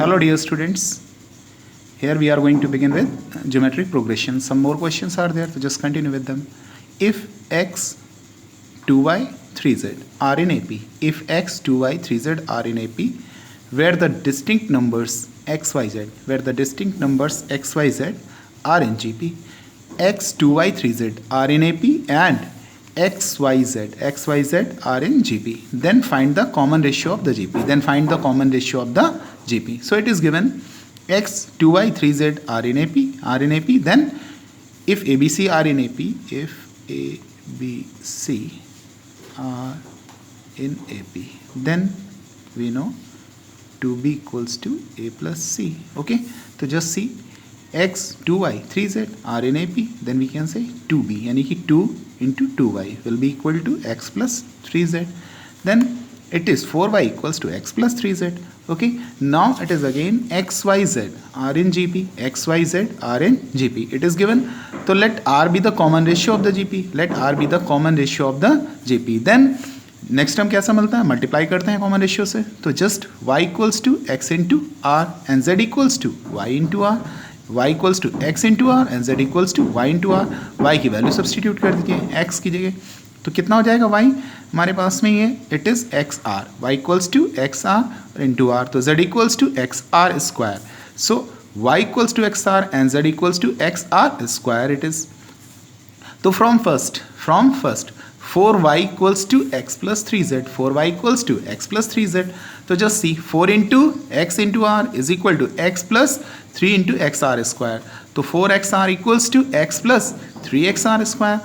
Hello dear students, here we are going to begin with geometric progression. Some more questions are there, so just continue with them. If x, 2y, 3z are in AP, if x, 2y, 3z are in AP, where the distinct numbers x, y, z, are in GP, x, 2y, 3z are in AP and x, y, z are in GP, then find the common ratio of the GP. So it is given x, 2y, 3z are in AP, then if ABC are in AP, then we know 2b equals to a plus c. Okay, so just see x, 2y, 3z are in AP, then we can say 2b, यानी कि 2 into 2y will be equal to x plus 3z. Then it is 4y equals to x plus 3z. Okay, now it is again x, y, z are in GP, it is given. So let r be the common ratio of the GP, then next term कैसा मिलता है, multiply करते हैं common ratio से, तो just y equals to x into r and z equals to y into r, y equals to x into r and z equals to y into r. y की value substitute कर दीजिए x की जगह, तो कितना हो जाएगा y हमारे पास में ये it is x r, y equals to x r into r, तो z equals to x r square. So y equals to x r and z equals to x r square it is. तो from first 4y equals to x plus 3z, तो just see 4 into x into r is equal to x plus 3 into xr square, तो 4xr equals to x plus 3xr square.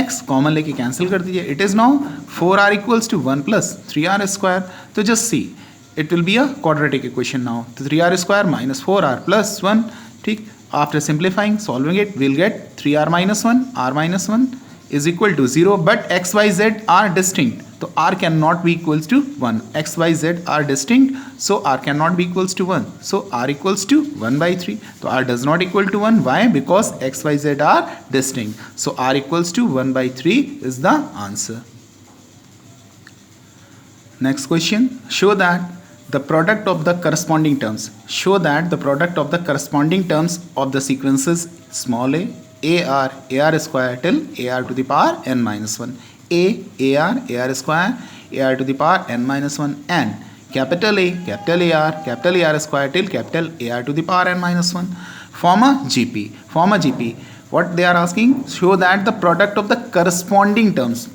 x common लेके cancel कर दीजिए, it is now 4r equals to 1 plus 3r square, तो just see it will be a quadratic equation now, तो 3r square minus 4r plus 1. ठीक, after simplifying, solving it, we'll get 3r minus 1, r minus 1 is equal to 0, but x, y, z are distinct, so r cannot be equals to 1. x, y, z are distinct, so r cannot be equals to 1, so r equals to 1 by 3. So r does not equal to 1. Why? Because x, y, z are distinct, so r equals to 1 by 3 is the answer. Next question, show that the product of the corresponding terms of the sequences small a, ar square till ar to the power n minus 1, ar square, ar to the power n minus 1, and capital A, ar square till capital ar to the power n minus 1 form a GP. What they are asking, show that the product of the corresponding terms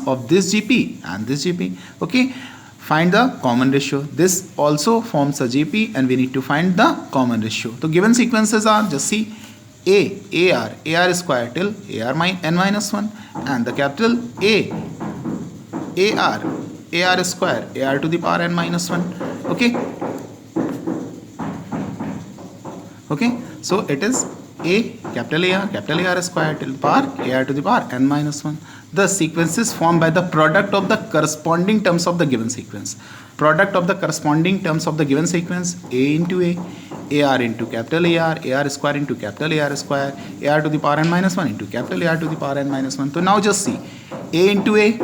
of this GP and this GP. Okay, find the common ratio. This also forms a GP and we need to find the common ratio. So given sequences are, just see ar square till ar n minus 1, and the capital ar square ar to the power n minus 1. Okay, so it is capital ar square till power ar to the power n minus 1. The sequences formed by the product of the corresponding terms of the given sequence. Product of the corresponding terms of the given sequence, a into ar into capital ar square into capital ar square, ar to the power n minus 1 into capital ar to the power n minus 1. So now just see a into a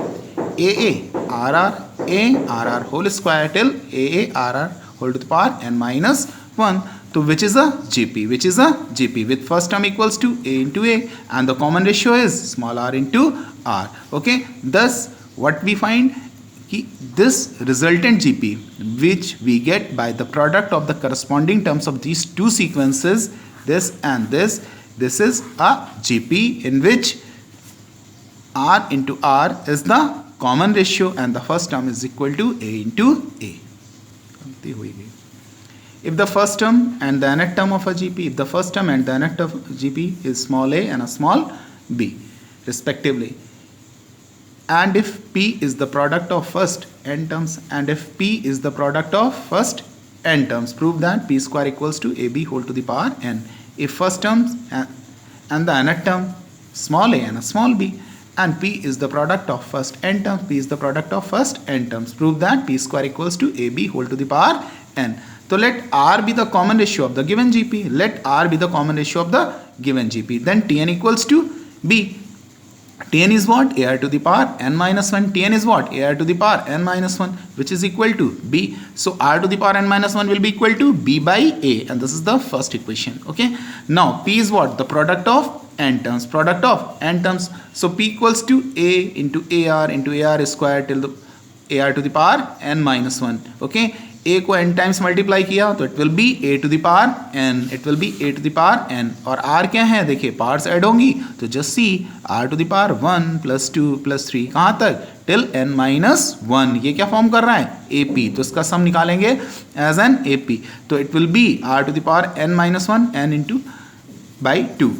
rr whole square till rr whole to the power n minus 1. So which is a GP? With first term equals to a into a, and the common ratio is small r into r. Okay, thus what we find, this resultant GP which we get by the product of the corresponding terms of these two sequences, this and this is a GP in which r into r is the common ratio and the first term is equal to a into a. If the first term and the nth term of a GP, is small a and a small b respectively, and if P is the product of first n terms, prove that P square equals to AB whole to the power n. If first term and the nth term small a and a small b, and P is the product of first n terms, prove that P square equals to AB whole to the power n. So let R be the common ratio of the given GP, then Tn equals to B. Tn is what? A r to the power n minus 1. Tn is what? A r to the power n minus 1, which is equal to b. So r to the power n minus 1 will be equal to b by a, and this is the first equation. Okay. Now p is what? The product of n terms. Product of n terms. So p equals to a into ar square till the ar to the power n minus 1. Okay. a को n times multiply किया तो it will be a to the power n, it will be a to the power n, और r क्या है? देखिए powers add होंगी तो just see r to the power 1 plus 2 plus 3 कहाँ तक? Till n minus 1. ये क्या फॉर्म कर रहा है? ap. तो इसका सम निकालेंगे एज एन ap. तो it will be r to the power n minus 1 n into by 2.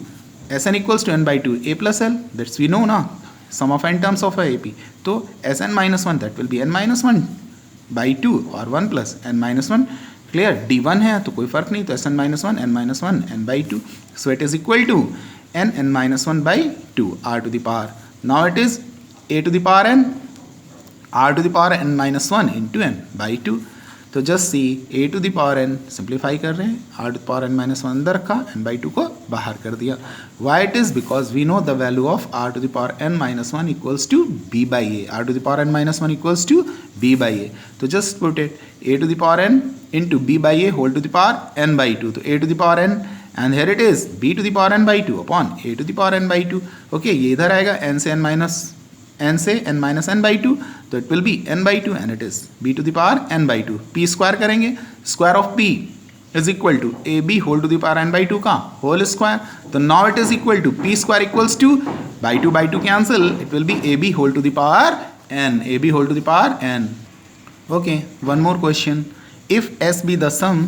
Sn equals to n by 2 a plus l, that's we know ना, sum of n terms of a ap. तो Sn minus 1 that will be n minus 1 by 2 और 1 plus n minus 1. Clear? d1 है तो कोई फर्क नहीं, तो Sn minus 1 n minus 1 n by 2. So it is equal to n minus 1 by 2 r to the power. Now it is a to the power n r to the power n minus 1 into n by 2. तो just see a to the power n simplify कर रहे हैं, r to the power n minus 1 अंदर रखा, n by 2 को बाहर कर दिया. Why it is? Because we know the value of r to the power n minus 1 equals to b by a. r to the power n minus 1 equals to b by a. तो just put it a to the power n into b by a whole to the power n by 2. तो a to the power n and here it is b to the power n by 2 upon a to the power n by 2. Okay, ये इधर आएगा n से n minus n by 2, तो it will be n by 2 and it is b to the power n by 2. p square करेंगे, square of p is equal to a b whole to the power n by 2 का whole square. तो now it is equal to p square equals to by 2 cancel, it will be a b whole to the power n, a b whole to the power n. Okay, one more question. if s be the sum,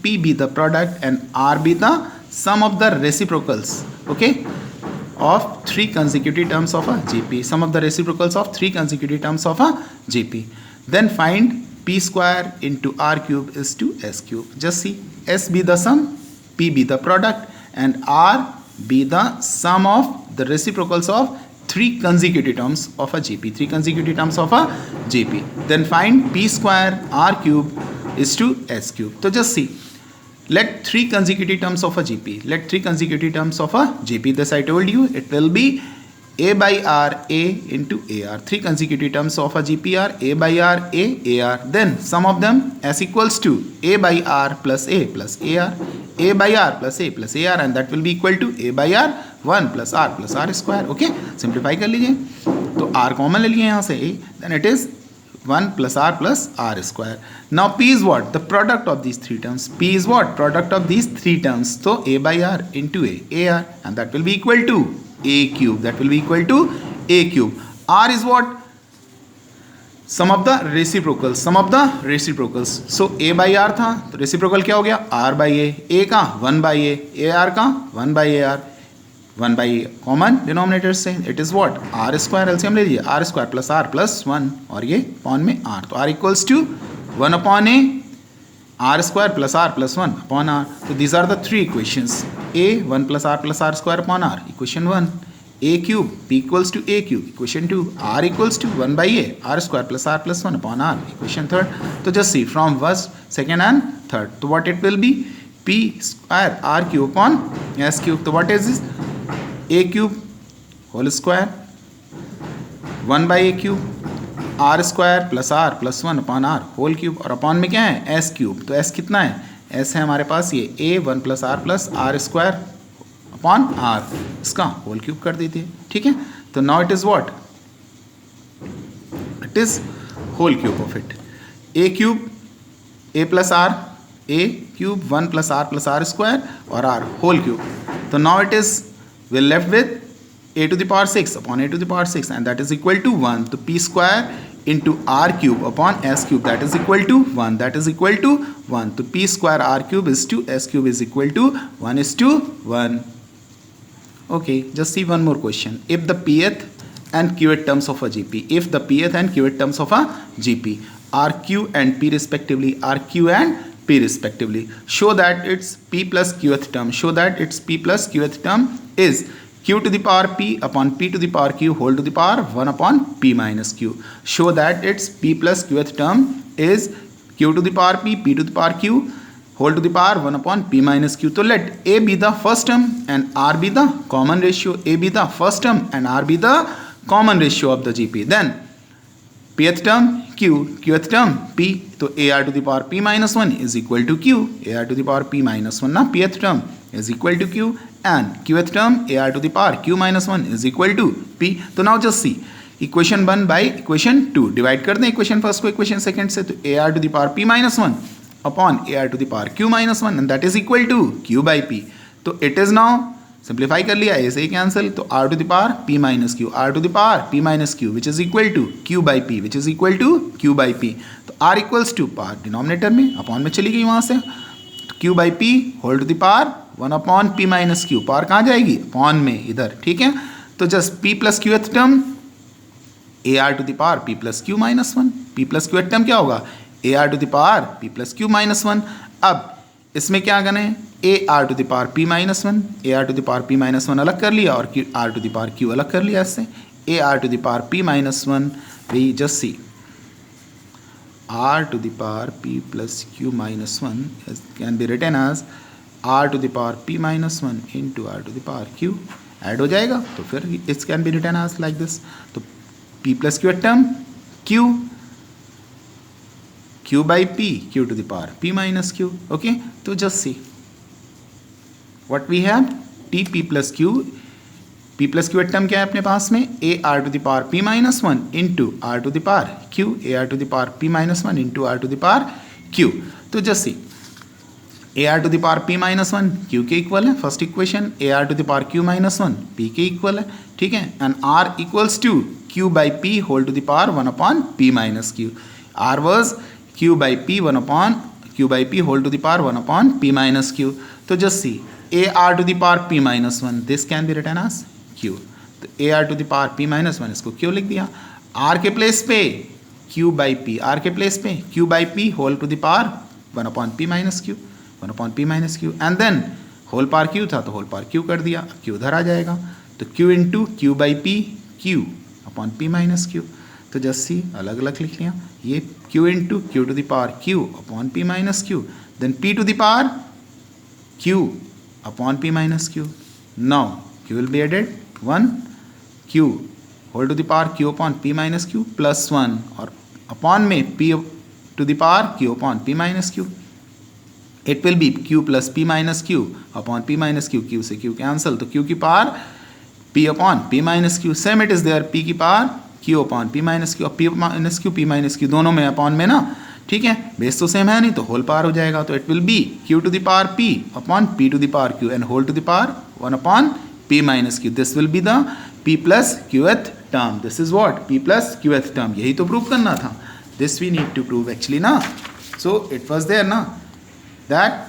p be the product and r be the sum of the reciprocals, okay, of 3 consecutive terms of a GP, sum of the reciprocals of 3 consecutive terms of a GP, then find p square into r cube is to s cube. Just see, s be the sum, p be the product and r be the sum of the reciprocals of 3 consecutive terms of a GP, 3 consecutive terms of a GP. Then find p square r cube is to s cube. So just see, let 3 consecutive terms of a GP, let 3 consecutive terms of a GP, this I told you, it will be a by r a into ar. 3 consecutive terms of a GP are a by r a ar. Then sum of them s equals to a by r plus a plus ar, a by r plus a plus ar, and that will be equal to a by r 1 plus r square. Okay, simplify कर लीजिए. तो r common ले लिए यहाँ से a, then it is 1 plus r square. Now p is what? The product of these 3 terms. P is what? Product of these 3 terms. So a by r into a, ar, and that will be equal to a cube. That will be equal to a cube. R is what? Sum of the reciprocals. Sum of the reciprocals. So a by r था, तो reciprocal क्या हो गया? r by a का 1 by a, ar का 1 by ar. 1 by common denominator से it is what? R square. LCM ले लीजिए, आर स्क्वायर प्लस 1 और ये अपॉन में आर, तो r equals to 1 upon a, r square plus r 1 upon r. तो these are the 3 equations. A 1 plus r square upon r, equation 1. A cube p equals to a cube, equation 2. R equals to 1 by a, r square plus 1 upon r, equation 3. तो just see from first, second and third. तो what it will be? P square are cube upon s cube. तो what is this? a cube whole square 1 by a cube r square plus r plus 1 upon r whole cube, और upon में क्या है? s cube. तो s कितना है? s है हमारे पास ये a 1 plus r square upon r, इसका होल क्यूब कर दीजिए. ठीक है, तो now it is what? It is whole cube of it. a cube a plus r, a cube 1 plus r square और r whole क्यूब. तो now it is we're left with a to the power 6 upon a to the power 6, and that is equal to 1. So p square into r cube upon s cube, that is equal to 1. That is equal to 1. So p square r cube is to s cube is equal to 1 is to 1. Okay, just see one more question. If the pth and qth terms of a GP, if the pth and qth terms of a GP are q and p respectively, are q and p respectively, show that its p plus qth term, show that its p plus qth term is q to the power p upon p to the power q whole to the power 1 upon p minus q. Show that its p plus qth term is q to the power p to the power q whole to the power 1 upon p minus q. So let a be the first term and r be the common ratio. A be the first term and r be the common ratio of the GP. Then pth term q, qth term p. तो ar to the power p minus 1 is equal to q. ar to the power p minus 1 ना pth term is equal to q and qth term ar to the power q minus 1 is equal to p. तो now just see equation 1 by equation 2 divide कर दें equation first को equation second से. तो ar to the power p minus 1 upon ar to the power q minus 1 and that is equal to q by p. तो it is now simplify कर लिया ऐसे ही cancel. तो r to the power p minus q, r to the power p minus q which is equal to q by p which is equal to q by p. तो r equals to power denominator में upon में चली गई वहाँ से. तो q by p whole to the power 1 upon p minus q. Power कहाँ जाएगी अपॉन में इधर. ठीक है. तो just p plus qth term ar to the power p plus q minus 1. p plus q term क्या होगा ar to the power p plus q minus 1. अब इसमें क्या करें ar to the power p minus 1, ar to the power p minus 1 अलग कर लिया और r to the power q अलग कर लिया. इससे ar to the power p minus 1 we just see r to the power p plus q minus 1 can be written as r to the power p minus 1 into r to the power q. Add हो जाएगा तो फिर it's can be written as like this. तो p plus q term q by p q to the power p minus q. Okay, तो just see what we have p plus q. p plus q term क्या है अपने पास में a r to the power p minus 1 into r to the power q. a r to the power p minus 1 into r to the power q. तो just see a r to the power p minus 1 q के equal है first equation. a r to the power q minus 1 p के equal है. ठीक है. And r equals to q by p whole to the power 1 upon p minus q. r was q by p 1 upon q by p whole to the power 1 upon p minus q. तो just see a r to the power p minus 1 this can be written as q. तो a r to the power p minus 1 इसको q लिख दिया. r के place पे q by p, r के place पे q by p whole to the power 1 upon p minus q, 1 upon p minus q and then whole power q था तो whole power q कर दिया. q उधर आ जाएगा. तो q into q by p q upon p minus q. तो just see अलग अलग लिख लिया. ये q into q to the power q upon p minus q. Then p to the power q upon p minus q. Now q will be added 1 q whole to the power q upon p minus q plus 1 और upon में p to the power q upon p minus q. It will be q plus p minus q upon p minus q. q से q cancel तो q की power p upon p minus q. Same it is there p की power q upon p minus q और p minus q दोनों में upon में ना. ठीक है. बेस तो सेम है नहीं तो होल पावर हो जाएगा. तो it will be q to the power p upon p to the power q and whole to the power 1 upon p minus q. This will be the p plus qth term. This is what p plus qth term. यही तो prove करना था. This we need to prove actually ना. So it was there ना that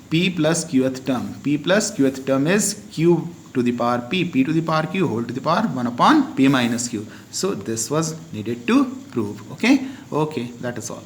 p plus qth term. p plus qth term is q to the power p to the power q whole to the power 1 upon p minus q. So this was needed to prove. Okay, that is all.